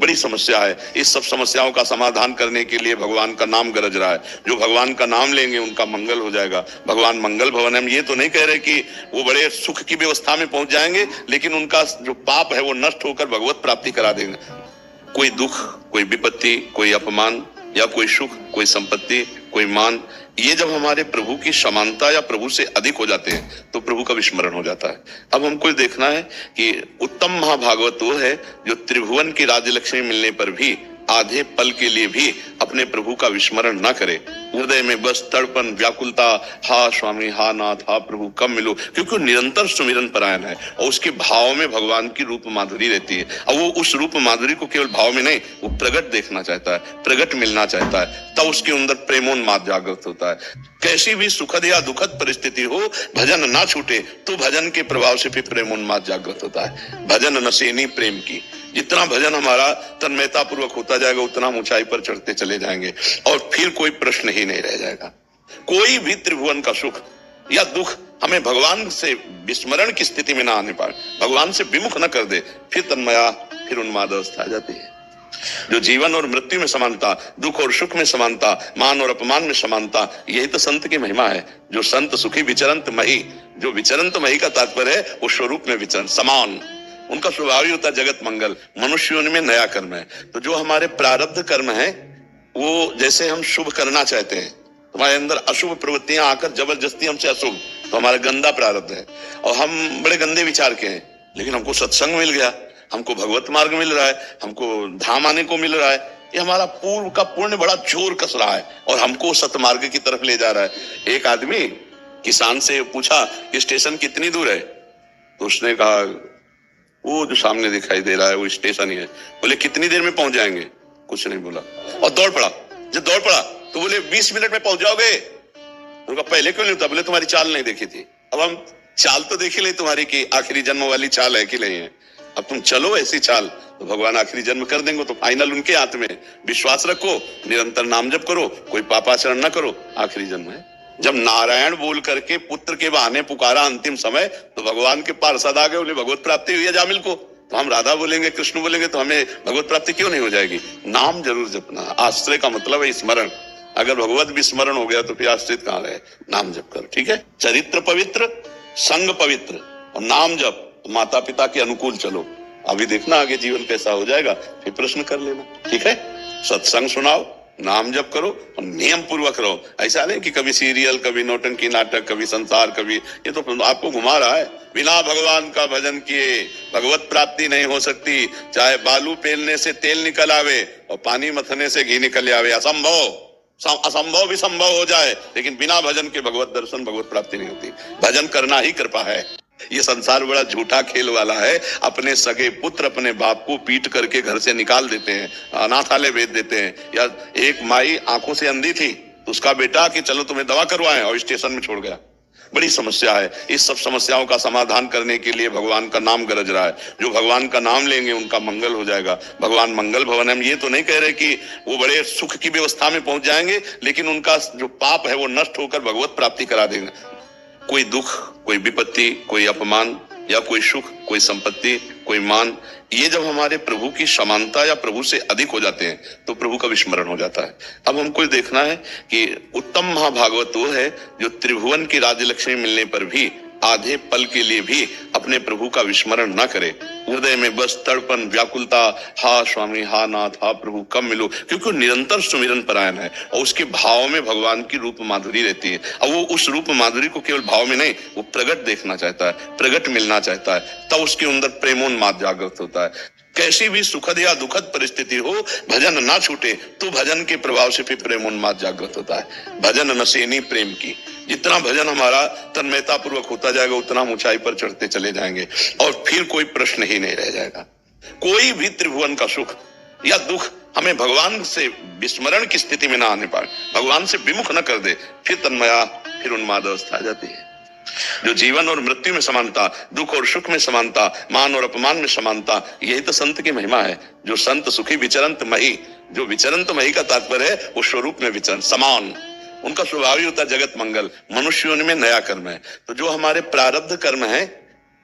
बड़ी समस्या है। इस सब समस्याओं का समाधान करने के लिए भगवान का नाम गरज रहा है। जो भगवान का नाम लेंगे उनका मंगल हो जाएगा। भगवान मंगल भवन है। हम ये तो नहीं कह रहे कि वो बड़े सुख की व्यवस्था में पहुंच जाएंगे, लेकिन उनका जो पाप है वो नष्ट होकर भगवत प्राप्ति करा देंगे। कोई दुख, कोई विपत्ति, कोई अपमान या कोई सुख, कोई संपत्ति, कोई मान, ये जब हमारे प्रभु की समानता या प्रभु से अधिक हो जाते हैं तो प्रभु का विस्मरण हो जाता है। अब हमको देखना है कि उत्तम महाभागवत वो है जो त्रिभुवन की राज्यलक्ष्मी मिलने पर भी आधे पल के लिए भी अपने प्रभु का विस्मरण न करे। हृदय में बस तड़पन, व्याकुलता, हा स्वामी, हा नाथ, हा प्रभु कब मिलो, क्योंकि वो निरंतर सुमिरन परायण है और उसके भाव में भगवान की रूप माधुरी रहती है। और वो उस रूप माधुरी को केवल भाव में नहीं, वो प्रगट देखना चाहता है, प्रगट मिलना चाहता है, तब उसके अंदर प्रेमोन्माद जागृत होता है। कैसी भी सुखद या दुखद परिस्थिति हो, भजन ना छूटे तो भजन के प्रभाव से फिर प्रेमोन्माद जागृत होता है। भजन नशेनी प्रेम की, जितना भजन हमारा तन्मयता पूर्वक होता जाएगा उतना हम ऊंचाई पर चढ़ते चले जाएंगे और फिर कोई प्रश्न ही नहीं रह जाएगा। कोई भी त्रिभुवन का सुख या दुख हमें भगवान से विस्मरण की स्थिति में ना आने पाए, भगवान से विमुख न कर दे, फिर तन्मया, फिर उन्माद अवस्था आ जाती है। जो जीवन और मृत्यु में समानता, दुख और सुख में समानता, मान और अपमान में समानता, यही तो संत की महिमा है। जो संत सुखी विचरंत मही, जो विचरंत मही का तात्पर्य है वो स्वरूप में विचरण, समान, उनका स्वभाव ही होता है जगत मंगल। मनुष्यों में नया कर्म है। तो जो हमारे प्रारब्ध कर्म है वो जैसे हम शुभ करना चाहते हैं, हमारे अंदर अशुभ प्रवृत्तियां आकर जबरदस्ती हमसे अशुभ, तो हमारा गंदा प्रारब्ध है और हम बड़े गंदे विचार के हैं। लेकिन हमको सत्संग मिल गया, हमको भगवत मार्ग मिल रहा है, हमको धाम आने को मिल रहा है, ये हमारा पूर्व का पुण्य बड़ा जोर कस रहा है और हमको सतमार्ग की तरफ ले जा रहा है। एक आदमी किसान से पूछा कि स्टेशन कितनी दूर है, तो उसने कहा वो जो सामने दिखाई दे रहा है वो स्टेशन ही है। बोले कितनी देर में पहुंच जाएंगे, कुछ नहीं बोला और दौड़ पड़ा। जब दौड़ पड़ा तो बोले 20 मिनट में पहुंच जाओगे। उनका पहले क्यों नहीं होता, बोले तुम्हारी चाल नहीं देखी थी। अब हम चाल तो देखी ले तुम्हारी की आखिरी जन्म वाली चाल है कि नहीं है, अब तुम चलो ऐसी चाल तो भगवान आखिरी जन्म कर देंगे। तो फाइनल उनके हाथ में, विश्वास रखो, निरंतर नाम जप करो, कोई पापाचरण न करो, आखिरी जन्म है। जब नारायण बोल करके पुत्र के बहाने पुकारा अंतिम समय, तो भगवान के पार्षद आ गए, बोले भगवत प्राप्ति हुई है जामिल को। तो हम राधा बोलेंगे, कृष्ण बोलेंगे तो हमें भगवत प्राप्ति क्यों नहीं हो जाएगी। नाम जरूर जपना। आश्रय का मतलब है स्मरण। अगर भगवत विस्मरण हो गया तो फिर आश्रित कहाँ रहे। नाम जप करो, ठीक है। चरित्र पवित्र, संग पवित्र और नाम जप, माता पिता के अनुकूल चलो। अभी देखना आगे जीवन कैसा हो जाएगा, फिर प्रश्न कर लेना, ठीक है। सत्संग सुनाओ, नाम जप करो और नियम पूर्वक रहो। ऐसा नहीं कि कभी सीरियल, कभी नौटंकी नाटक, कभी संसार, कभी ये तो आपको घुमा रहा है। बिना भगवान का भजन किए भगवत प्राप्ति नहीं हो सकती। चाहे बालू पेलने से तेल निकल आवे और पानी मथने से घी निकल आवे, असंभव भी संभव हो जाए, लेकिन बिना भजन के भगवत दर्शन, भगवत प्राप्ति नहीं होती। भजन करना ही कृपा है। ये संसार बड़ा झूठा खेल वाला है। अपने सगे पुत्र अपने बाप को पीट करके घर से निकाल देते हैं, अनाथालय भेज देते हैं। या एक माई आंखों से अंधी थी तो उसका बेटा कि चलो तुम्हें दवा करवाएं, और स्टेशन में छोड़ गया। बड़ी समस्या है। इस सब समस्याओं का समाधान करने के लिए भगवान का नाम गरज रहा है। जो भगवान का नाम लेंगे उनका मंगल हो जाएगा। भगवान मंगल भवन है। हम ये तो नहीं कह रहे कि वो बड़े सुख की व्यवस्था में पहुंच जाएंगे, लेकिन उनका जो पाप है वो नष्ट होकर भगवत प्राप्ति करा देंगे। कोई दुख, कोई विपत्ति, कोई अपमान या कोई सुख, कोई संपत्ति, कोई मान, ये जब हमारे प्रभु की समानता या प्रभु से अधिक हो जाते हैं तो प्रभु का विस्मरण हो जाता है। अब हमको देखना है कि उत्तम महाभागवत वो है जो त्रिभुवन की राज्यलक्ष्मी मिलने पर भी आधे पल के लिए भी अपने प्रभु का विस्मरण न करे। हृदय में बस तड़पन, व्याकुलता, हा स्वामी, हा नाथ, हा प्रभु कब मिलो, क्योंकि वो निरंतर सुमिरन परायण है और उसके भाव में भगवान की रूप माधुरी रहती है। और वो उस रूप माधुरी को केवल भाव में नहीं, वो प्रगट देखना चाहता है, प्रगट मिलना चाहता है, तब उसके अंदर प्रेमोन्माद जागृत होता है। कैसी भी सुखद या दुखद परिस्थिति हो, भजन ना छूटे तो भजन के प्रभाव से फिर प्रेमोन्माद जागृत होता है। भजन नशेनी प्रेम की, जितना भजन हमारा तन्मयता पूर्वक होता जाएगा उतना हम ऊंचाई पर चढ़ते चले जाएंगे और फिर कोई प्रश्न ही नहीं रह जाएगा। कोई भी त्रिभुवन का सुख या दुख हमें भगवान से विस्मरण की स्थिति में ना आने पाए, भगवान से विमुख न कर दे, फिर तन्मया, फिर उन्माद अवस्था आ जाती है। जो जीवन और मृत्यु में समानता, दुख और सुख में समानता, मान और अपमान में समानता, यही तो संत की महिमा है। जो संत सुखी विचरंत मही, जो विचरंत मही का तात्पर्य है वो स्वरूप में विचरण, समान, उनका स्वभाव ही होता है जगत मंगल। मनुष्यों में नया कर्म है। तो जो हमारे प्रारब्ध कर्म है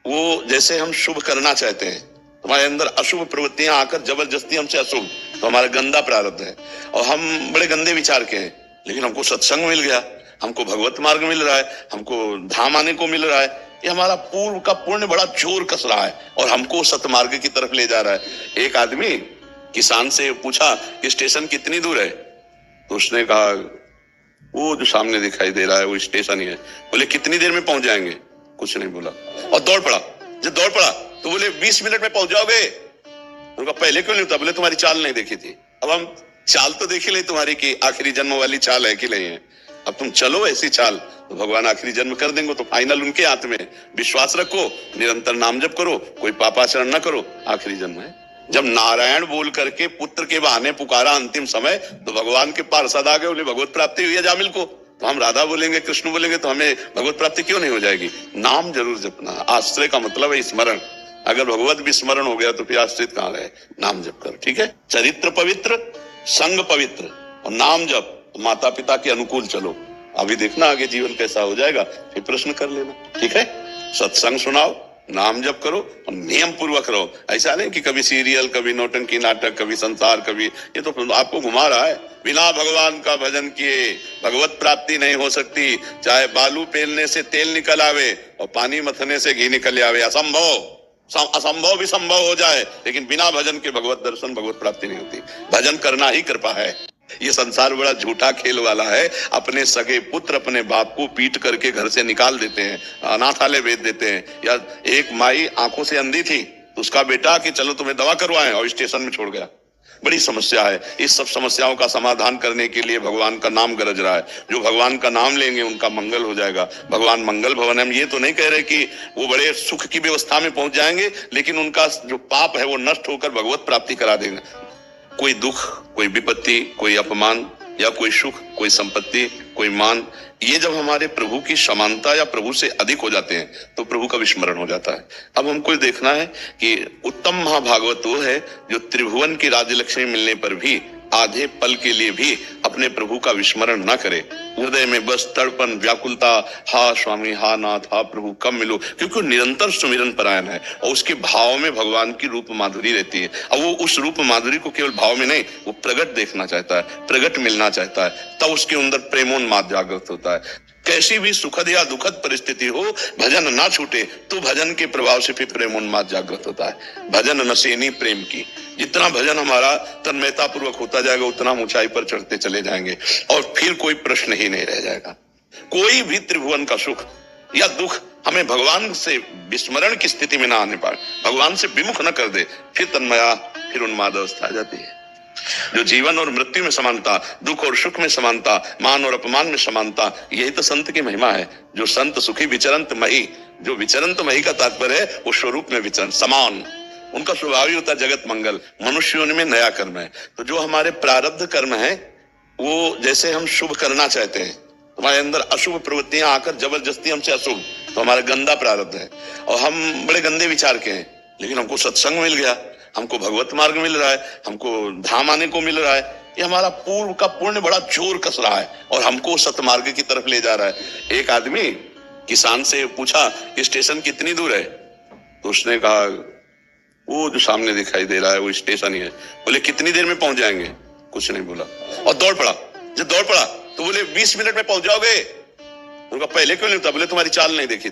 वो जैसे हम शुभ करना चाहते हैं, तुम्हारे अंदर अशुभ प्रवृत्तियां आकर जबरदस्ती हमसे अशुभ, तो हमारा गंदा प्रारब्ध है और हम बड़े गंदे विचार के हैं। लेकिन हमको सत्संग मिल गया, हमको भगवत मार्ग मिल रहा है, हमको धाम आने को मिल रहा है। ये हमारा पूर्व का पुण्य बड़ा जोर कस रहा है और हमको सतमार्ग की तरफ ले जा रहा है। एक आदमी किसान से पूछा कि स्टेशन कितनी दूर है, तो उसने कहा वो जो सामने दिखाई दे रहा है वो स्टेशन ही है। बोले कितनी देर में पहुंच जाएंगे, कुछ नहीं बोला और दौड़ पड़ा। जब दौड़ पड़ा तो बोले 20 मिनट में पहुंच जाओगे। उनका पहले क्यों नहीं होता, बोले तुम्हारी चाल नहीं देखी थी। अब हम चाल तो देख ही ले तुम्हारी की आखिरी जन्म वाली चाल है कि नहीं है। अब तुम चलो ऐसी चाल तो भगवान आखिरी जन्म कर देंगे, तो फाइनल उनके हाथ में। विश्वास रखो, निरंतर नाम जप करो, कोई पापाचरण न करो, आखिरी जन्म है। जब नारायण बोल करके पुत्र के बहाने पुकारा अंतिम समय, तो भगवान के पार्षद आ गए, उन्हें भगवत प्राप्ति हुई है जामिल को। तो हम राधा बोलेंगे, कृष्ण बोलेंगे, तो हमें भगवत प्राप्ति क्यों नहीं हो जाएगी। नाम जरूर जपना। आश्रय का मतलब है स्मरण। अगर भगवत विस्मरण हो गया तो फिर आश्रित कहां रहे। नाम जप करो, ठीक है। चरित्र पवित्र, संग पवित्र और नाम जप, तो माता पिता के अनुकूल चलो। अभी देखना आगे जीवन कैसा हो जाएगा, फिर प्रश्न कर लेना, ठीक है। सत्संग सुनाओ, नाम जप करो और नियम पूर्वक रहो। ऐसा नहीं कि कभी सीरियल, कभी नौटंकी नाटक, कभी संसार, कभी ये तो आपको घुमा रहा है। बिना भगवान का भजन किए भगवत प्राप्ति नहीं हो सकती। चाहे बालू पेलने से तेल निकल आवे और पानी मथने से घी निकल आवे, असंभव भी संभव हो जाए, लेकिन बिना भजन के भगवत दर्शन, भगवत प्राप्ति नहीं होती। भजन करना ही कृपा है। ये संसार बड़ा झूठा खेल वाला है। अपने सगे पुत्र अपने बाप को पीट करके घर से निकाल देते हैं, अनाथालय भेज देते हैं। या एक माई आंखों से अंधी थी, तो उसका बेटा कि चलो तुम्हें दवा करवाएं, और स्टेशन में छोड़ गया। बड़ी समस्या है। इस सब समस्याओं का समाधान करने के लिए भगवान का नाम गरज रहा है। जो भगवान का नाम लेंगे उनका मंगल हो जाएगा। भगवान मंगल भवन है। हम ये तो नहीं कह रहे कि वो बड़े सुख की व्यवस्था में पहुंच जाएंगे, लेकिन उनका जो पाप है वो नष्ट होकर भगवत प्राप्ति करा देंगे। कोई दुख, कोई विपत्ति, कोई अपमान या कोई सुख, कोई संपत्ति, कोई मान, ये जब हमारे प्रभु की समानता या प्रभु से अधिक हो जाते हैं तो प्रभु का विस्मरण हो जाता है। अब हमको देखना है कि उत्तम महाभागवत वो है जो त्रिभुवन की राज्य लक्ष्मी मिलने पर भी आधे पल के लिए भी अपने प्रभु का विस्मरण न करे। हृदय में बस तड़पन, व्याकुलता, हा स्वामी, हा नाथ, हा प्रभु कब मिलो, क्योंकि वो निरंतर सुमिरन परायण है और उसके भाव में भगवान की रूप माधुरी रहती है। अब वो उस रूप माधुरी को केवल भाव में नहीं, वो प्रगट देखना चाहता है, प्रगट मिलना चाहता है, तब उसके अंदर प्रेमोन्माद जागृत होता है। कैसी भी सुखद या दुखद परिस्थिति हो, भजन ना छूटे तो भजन के प्रभाव से फिर प्रेमोन्माद जागृत होता है। भजन नशेनी प्रेम की। जितना भजन हमारा तन्मयता पूर्वक होता जाएगा, उतना ऊंचाई पर चढ़ते चले जाएंगे और फिर कोई प्रश्न ही नहीं रह जाएगा। कोई भी त्रिभुवन का सुख या दुख हमें भगवान से विस्मरण की स्थिति में ना आने पाए, भगवान से विमुख न कर दे, फिर तन्मया, फिर उन्माद अवस्था आ जाती है। जो जीवन और मृत्यु में समानता, दुख और सुख में समानता, मान और अपमान में समानता, यही तो संत की महिमा है। जो संत सुखी विचरंत मही, जो विचरंत मही का तात्पर्य है वो स्वरूप में विचरण, समान। उनका स्वभाव ही होता है जगत मंगल। मनुष्यों में नया कर्म है। तो जो हमारे प्रारब्ध कर्म है वो जैसे हम शुभ करना चाहते हैं, हमारे अंदर अशुभ प्रवृत्तियां आकर जबरदस्ती हमसे अशुभ, तो हमारा गंदा प्रारब्ध है और हम बड़े गंदे विचार के हैं। लेकिन हमको सत्संग मिल गया, हमको भगवत मार्ग मिल रहा है, हमको धाम आने को मिल रहा है। ये हमारा पूर्व का पुण्य बड़ा जोर कस रहा है और हमको सतमार्ग की तरफ ले जा रहा है। एक आदमी किसान से पूछा कि स्टेशन कितनी दूर है, तो उसने कहा वो जो सामने दिखाई दे रहा है वो स्टेशन ही है। बोले कितनी देर में पहुंच जाएंगे, कुछ नहीं बोला और दौड़ पड़ा। जब दौड़ पड़ा तो बोले 20 मिनट में पहुंच जाओगे। उनका पहले क्यों नहीं होता, बोले तुम्हारी चाल नहीं देखी।